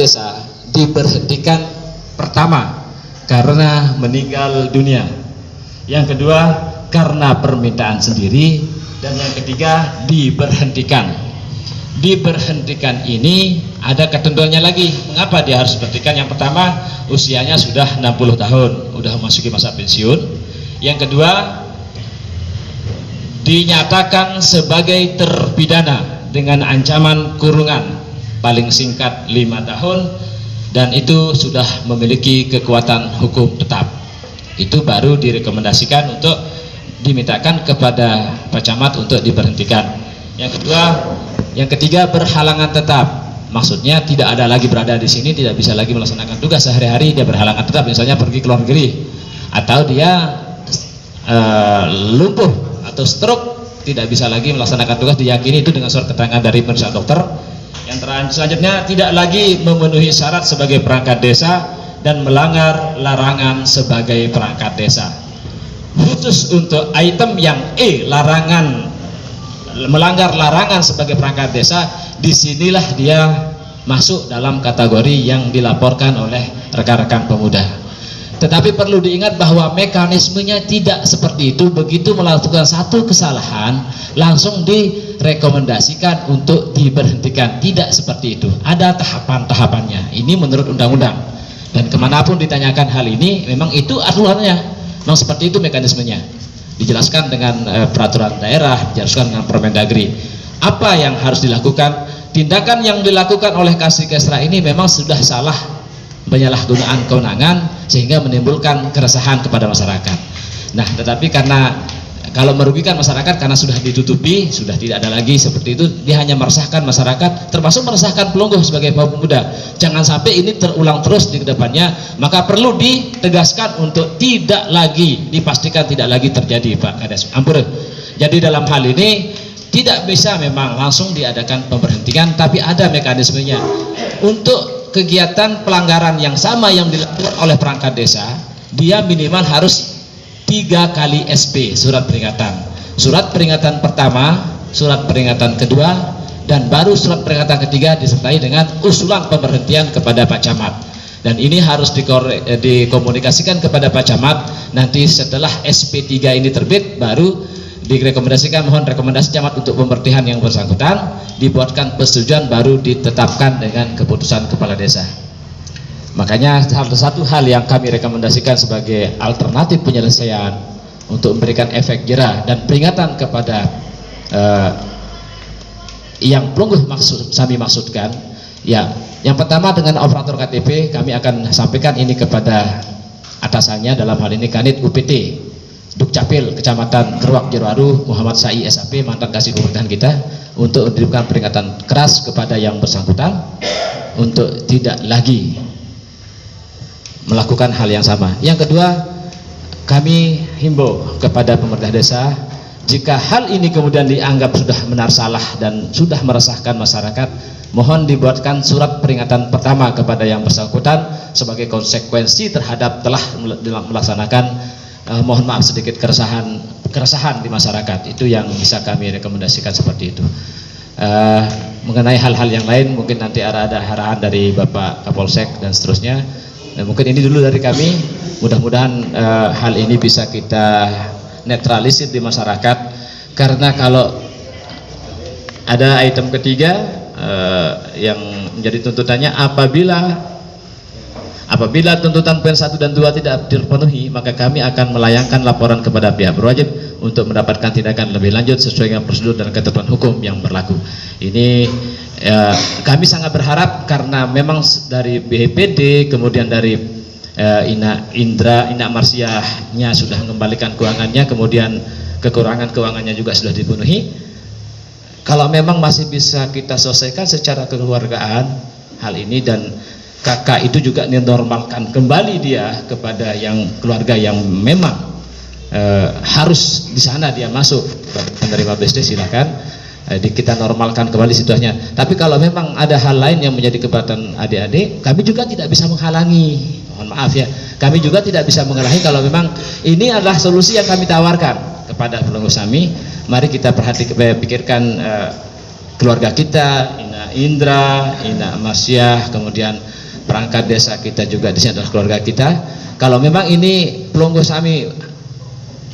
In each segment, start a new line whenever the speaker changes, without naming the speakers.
desa diberhentikan pertama karena meninggal dunia, yang kedua karena permintaan sendiri, dan yang ketiga diberhentikan. Diberhentikan ini ada ketentuannya lagi. Mengapa dia harus diberhentikan? Yang pertama, usianya sudah 60 tahun, sudah memasuki masa pensiun. Yang kedua, dinyatakan sebagai terpidana dengan ancaman kurungan paling singkat 5 tahun, dan itu sudah memiliki kekuatan hukum tetap. Itu baru direkomendasikan untuk dimintakan kepada Pak Camat untuk diberhentikan. Yang ketiga berhalangan tetap. Maksudnya tidak ada lagi berada di sini, tidak bisa lagi melaksanakan tugas sehari-hari, dia berhalangan tetap, misalnya pergi ke luar negeri, atau dia lumpuh atau stroke, tidak bisa lagi melaksanakan tugas, diyakini itu dengan surat keterangan dari pemeriksaan dokter. Yang selanjutnya tidak lagi memenuhi syarat sebagai perangkat desa dan melanggar larangan sebagai perangkat desa. Khusus untuk item yang melanggar larangan sebagai perangkat desa, disinilah dia masuk dalam kategori yang dilaporkan oleh rekan-rekan pemuda. Tetapi perlu diingat bahwa mekanismenya tidak seperti itu. Begitu melakukan satu kesalahan langsung direkomendasikan untuk diberhentikan, tidak seperti itu. Ada tahapan-tahapannya. Ini menurut undang-undang, dan kemanapun ditanyakan hal ini memang itu aturannya, memang seperti itu mekanismenya. Dijelaskan dengan peraturan daerah, dijelaskan dengan Permendagri. Apa yang harus dilakukan? Tindakan yang dilakukan oleh Kasdikesra ini memang sudah salah, penyalahgunaan kewenangan sehingga menimbulkan keresahan kepada masyarakat. Nah, tetapi karena kalau merugikan masyarakat karena sudah ditutupi, sudah tidak ada lagi seperti itu, dia hanya meresahkan masyarakat, termasuk meresahkan Pelungguh sebagai kaum pemuda. Jangan sampai ini terulang terus di kedepannya, maka perlu ditegaskan untuk tidak lagi, dipastikan tidak lagi terjadi, Pak Kades. Ampun. Jadi dalam hal ini tidak bisa memang langsung diadakan pemberhentian, tapi ada mekanismenya. Untuk kegiatan pelanggaran yang sama yang dilakukan oleh perangkat desa, dia minimal harus 3 kali SP, surat peringatan. Surat peringatan pertama, surat peringatan kedua, dan baru surat peringatan ketiga disertai dengan usulan pemberhentian kepada Pak Camat. Dan ini harus dikomunikasikan kepada Pak Camat. Nanti setelah SP3 ini terbit, baru direkomendasikan, mohon rekomendasi Camat untuk pemberhentian yang bersangkutan, dibuatkan persetujuan, baru ditetapkan dengan keputusan kepala desa. Makanya satu hal yang kami rekomendasikan sebagai alternatif penyelesaian untuk memberikan efek jera dan peringatan kepada yang Pelungguh kami maksudkan, ya, yang pertama dengan operator KTP kami akan sampaikan ini kepada atasannya, dalam hal ini Kanit UPT Dukcapil Kecamatan Keruak Jerowaru Muhammad Sai SAP, mantan kasih pemerintahan kita, untuk diberikan peringatan keras kepada yang bersangkutan untuk tidak lagi melakukan hal yang sama. Yang kedua, kami himbau kepada pemerintah desa, jika hal ini kemudian dianggap sudah benar salah dan sudah meresahkan masyarakat, mohon dibuatkan surat peringatan pertama kepada yang bersangkutan sebagai konsekuensi terhadap telah melaksanakan mohon maaf sedikit keresahan di masyarakat. Itu yang bisa kami rekomendasikan seperti itu. Mengenai hal-hal yang lain mungkin nanti ada arahan dari Bapak Kapolsek dan seterusnya. Nah, mungkin ini dulu dari kami. Mudah-mudahan hal ini bisa kita netralisir di masyarakat, karena kalau ada item ketiga yang menjadi tuntutannya, apabila tuntutan poin 1 dan 2 tidak terpenuhi, maka kami akan melayangkan laporan kepada pihak berwajib untuk mendapatkan tindakan lebih lanjut sesuai dengan prosedur dan ketentuan hukum yang berlaku. Ini kami sangat berharap, karena memang dari BPD kemudian dari Ina Marsiahnya sudah mengembalikan keuangannya, kemudian kekurangan keuangannya juga sudah dipenuhi. Kalau memang masih bisa kita selesaikan secara kekeluargaan hal ini, dan kakak itu juga dinormalkan kembali dia kepada yang keluarga yang memang harus di sana dia masuk menerima BSD, silakan kita normalkan kembali situasinya. Tapi kalau memang ada hal lain yang menjadi keberatan adik-adik, kami juga tidak bisa menghalangi. Mohon maaf ya, kami juga tidak bisa menghalangi kalau memang ini adalah solusi yang kami tawarkan kepada Pelungguh kami. Mari kita pikirkan keluarga kita, Ina Indra, Ina Masyah, kemudian perangkat desa kita juga di sini adalah keluarga kita. Kalau memang ini Pelungguh Sami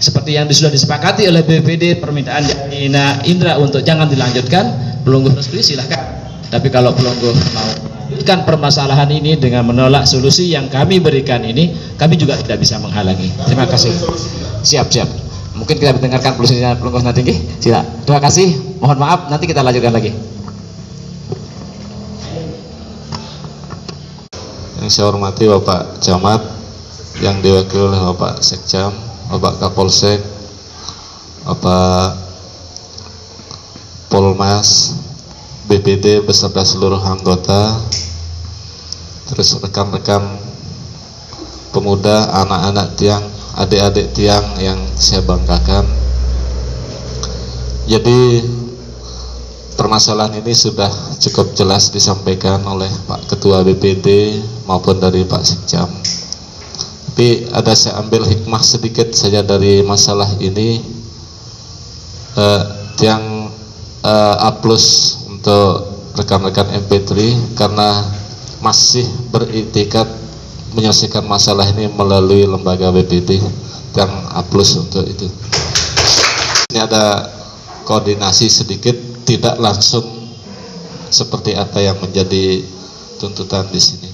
seperti yang sudah disepakati oleh BPD, permintaan Ina Indra untuk jangan dilanjutkan, Pelungguh Resmi silahkan. Tapi kalau Pelungguh mau melanjutkan permasalahan ini dengan menolak solusi yang kami berikan ini, kami juga tidak bisa menghalangi. Terima kasih. Siap. Mungkin kita mendengarkan solusinya Pelungguh nanti. Siap. Terima kasih. Mohon maaf, nanti kita lanjutkan lagi.
Yang saya hormati Bapak Camat, yang diwakili oleh Bapak Sekcam, Bapak Kapolsek, Bapak Polmas, BPD beserta seluruh anggota, terus rekan-rekan pemuda, anak-anak tiang, adik-adik tiang yang saya banggakan. Jadi permasalahan ini sudah cukup jelas disampaikan oleh Pak Ketua BPD maupun dari Pak Sekcam. Tapi ada saya ambil hikmah sedikit saja dari masalah ini. Tiang A+ untuk rekan-rekan MP3 karena masih beriktikat menyelesaikan masalah ini melalui lembaga BPD yang A+ untuk itu. Ini ada koordinasi sedikit, tidak langsung seperti apa yang menjadi tuntutan di sini.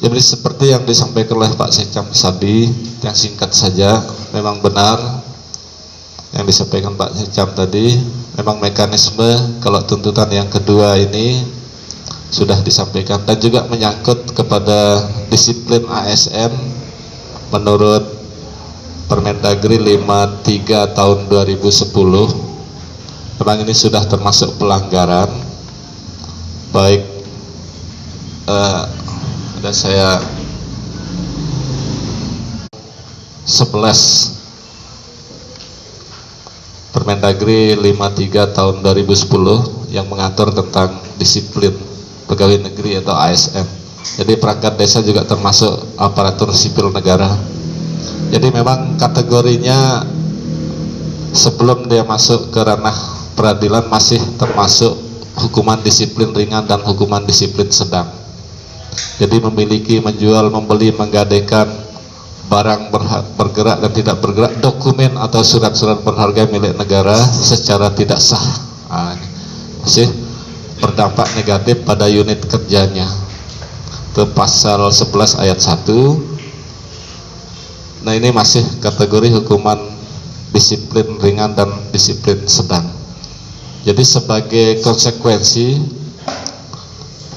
Jadi seperti yang disampaikan oleh Pak Sekcam tadi, yang singkat saja, memang benar yang disampaikan Pak Sekcam tadi. Memang mekanisme kalau tuntutan yang kedua ini sudah disampaikan dan juga menyangkut kepada disiplin ASN menurut Permendagri 53 tahun 2010. Memang ini sudah termasuk pelanggaran, baik ada saya 11 Permendagri 53 tahun 2010 yang mengatur tentang disiplin pegawai negeri atau ASN. Jadi perangkat desa juga termasuk aparatur sipil negara. Jadi memang kategorinya sebelum dia masuk ke ranah peradilan masih termasuk hukuman disiplin ringan dan hukuman disiplin sedang. Jadi memiliki, menjual, membeli, menggadaikan barang bergerak dan tidak bergerak, dokumen atau surat-surat berharga milik negara secara tidak sah, masih berdampak negatif pada unit kerjanya. Ke pasal 11 ayat 1. Nah ini masih kategori hukuman disiplin ringan dan disiplin sedang. Jadi sebagai konsekuensi,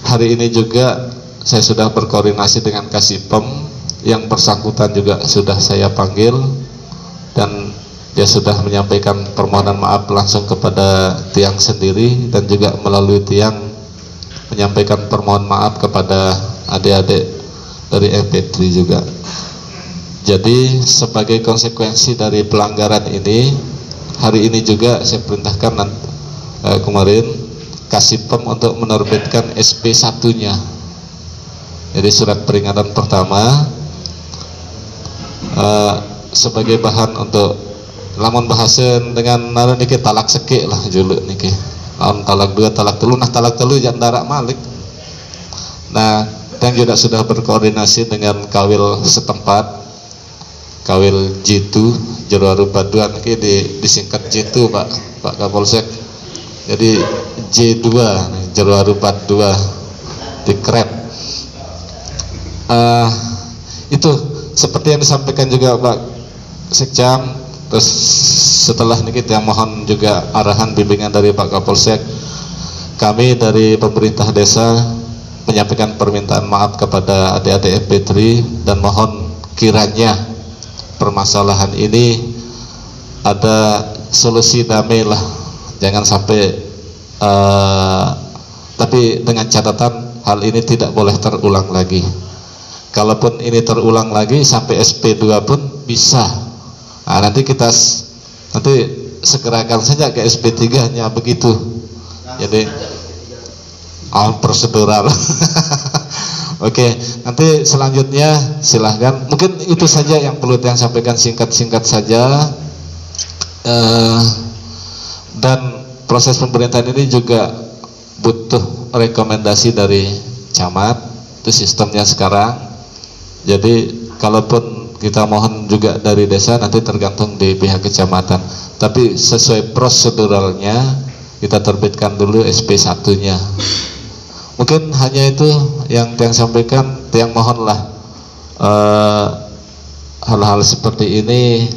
hari ini juga saya sudah berkoordinasi dengan Kasipem, yang bersangkutan juga sudah saya panggil dan dia sudah menyampaikan permohonan maaf langsung kepada tiang sendiri dan juga melalui tiang menyampaikan permohonan maaf kepada adik-adik dari MP3 juga. Jadi sebagai konsekuensi dari pelanggaran ini, hari ini juga saya perintahkan kemarin Kasipem untuk menerbitkan SP1-nya. Jadi surat peringatan pertama sebagai bahan untuk lamun bahasan dengan naruh niki talak sekik lah juluk niki. Lamun talak 2, talak 3, nah talak 3 jandara malik. Nah, dan juga sudah berkoordinasi dengan kawil setempat, kawil J2 Jerowaru Baduan niki disingkat J2 Pak Kapolsek. Jadi J2 Jerowaru Baduan dikrep. Itu seperti yang disampaikan juga Pak Sekcam. Terus setelah ini kita mohon juga arahan bimbingan dari Pak Kapolsek. Kami dari pemerintah desa menyampaikan permintaan maaf kepada adik-adik MP3 dan mohon kiranya permasalahan ini ada solusi damai lah, jangan sampai tapi dengan catatan hal ini tidak boleh terulang lagi. Kalaupun ini terulang lagi sampai SP2 pun bisa. Nah, nanti segerakan saja ke SP3 nya begitu. Jadi prosedural. Oke, nanti selanjutnya silahkan. Mungkin itu saja yang perlu yang sampaikan, singkat-singkat saja. Dan proses pemerintahan ini juga butuh rekomendasi dari camat, itu sistemnya sekarang. Jadi kalaupun kita mohon juga dari desa, nanti tergantung di pihak kecamatan, tapi sesuai proseduralnya kita terbitkan dulu SP1-nya. Mungkin hanya itu yang Tiang sampaikan. Tiang mohonlah hal-hal seperti ini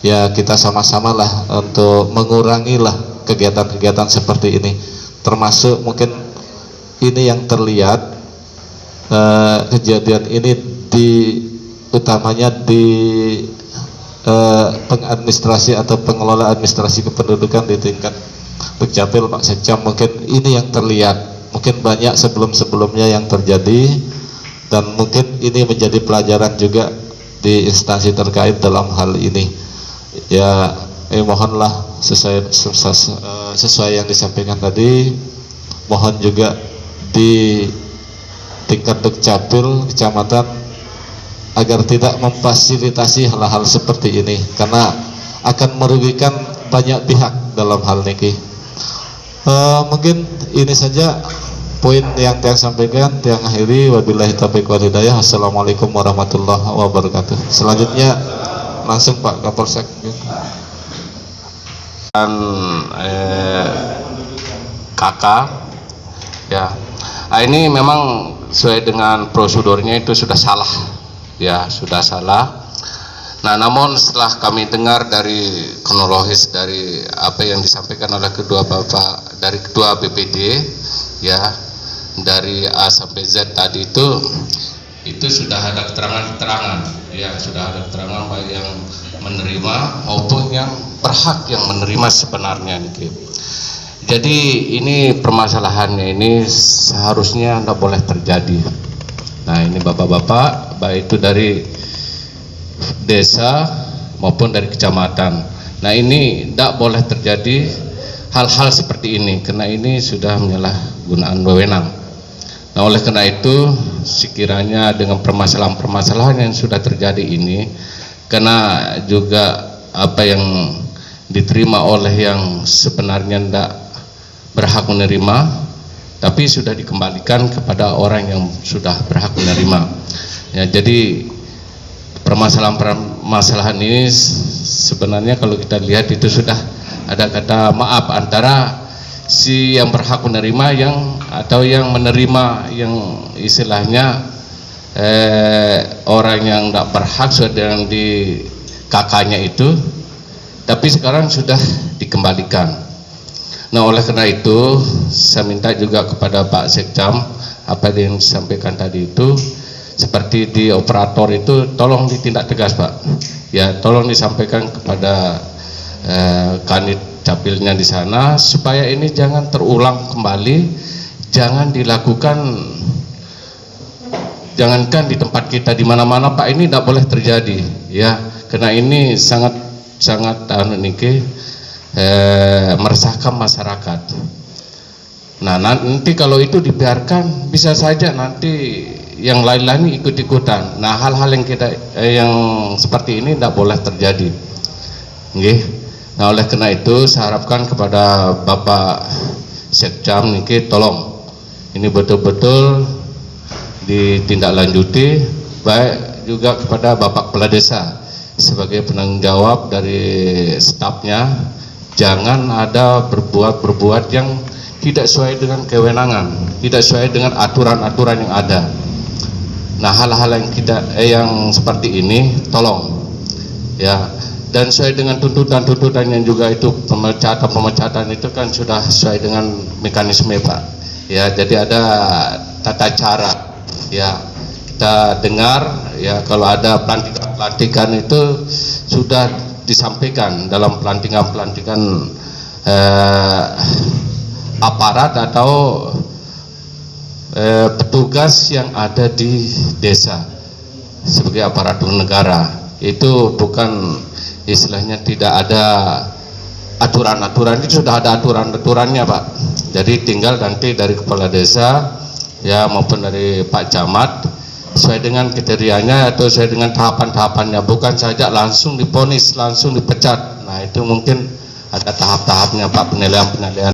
ya kita sama-sama lah untuk mengurangi lah kegiatan-kegiatan seperti ini, termasuk mungkin ini yang terlihat kejadian ini utamanya di pengadministrasi atau pengelola administrasi kependudukan di tingkat Dukcapil, Pak Sekcam. Mungkin ini yang terlihat, mungkin banyak sebelum-sebelumnya yang terjadi, dan mungkin ini menjadi pelajaran juga di instansi terkait dalam hal ini. Ya, mohonlah sesuai yang disampaikan tadi, mohon juga di tingkat Dukcapil kecamatan agar tidak memfasilitasi hal-hal seperti ini, karena akan merugikan banyak pihak dalam hal ini. Mungkin ini saja poin yang Tiang sampaikan. Tiang akhiri, wabillahi taufiq wal hidayah. Assalamualaikum warahmatullahi wabarakatuh. Selanjutnya langsung Pak Kapolsek.
Dan kakak ya, ini memang sesuai dengan prosedurnya itu sudah salah ya, sudah salah. Nah, namun setelah kami dengar dari kronologis dari apa yang disampaikan oleh kedua bapak dari kedua BPD ya, dari A sampai Z tadi itu sudah ada keterangan ya, sudah ada keterangan baik yang menerima maupun yang berhak yang menerima sebenarnya nih. Jadi ini permasalahannya ini seharusnya tidak boleh terjadi. Nah, ini bapak-bapak baik itu dari desa maupun dari kecamatan. Nah, ini tidak boleh terjadi hal-hal seperti ini, karena ini sudah menyalahgunaan wewenang. Nah, oleh karena itu sekiranya dengan permasalahan-permasalahan yang sudah terjadi ini, karena juga apa yang diterima oleh yang sebenarnya tidak berhak menerima, tapi sudah dikembalikan kepada orang yang sudah berhak menerima. Ya, jadi permasalahan ini sebenarnya kalau kita lihat itu sudah ada kata maaf antara si yang berhak menerima atau yang menerima, yang istilahnya orang yang tidak berhak sudah dengan di kakaknya itu, tapi sekarang sudah dikembalikan. Nah, oleh karena itu saya minta juga kepada Pak Sekcam apa yang disampaikan tadi itu, seperti di operator itu tolong ditindak tegas Pak ya, tolong disampaikan kepada kanit capilnya di sana supaya ini jangan terulang kembali, jangan dilakukan, jangankan di tempat kita, di mana-mana Pak, ini tidak boleh terjadi ya, karena ini sangat meresahkan masyarakat. Nah, nanti kalau itu dibiarkan bisa saja nanti yang lain-lain ikut-ikutan. Nah, hal-hal yang seperti ini tidak boleh terjadi. Nggih. Nah, oleh karena itu saya harapkan kepada Bapak Sekcam niki tolong ini betul-betul ditindaklanjuti, baik juga kepada Bapak Kepala Desa sebagai penanggung jawab dari stafnya, jangan ada berbuat yang tidak sesuai dengan kewenangan, tidak sesuai dengan aturan-aturan yang ada. Nah, hal-hal yang seperti ini tolong ya, dan sesuai dengan tuntutan yang juga itu pemecatan itu kan sudah sesuai dengan mekanisme Pak ya, jadi ada tata cara ya, kita dengar ya, kalau ada pelantikan itu sudah disampaikan dalam pelantikan aparat atau petugas yang ada di desa sebagai aparatur negara. Itu bukan istilahnya tidak ada aturan-aturan, itu sudah ada aturan-aturannya Pak. Jadi tinggal nanti dari kepala desa ya maupun dari Pak Camat sesuai dengan kriterianya atau sesuai dengan tahapan-tahapannya, bukan saja langsung diponis, langsung dipecat. Nah, itu mungkin ada tahap-tahapnya Pak, penilaian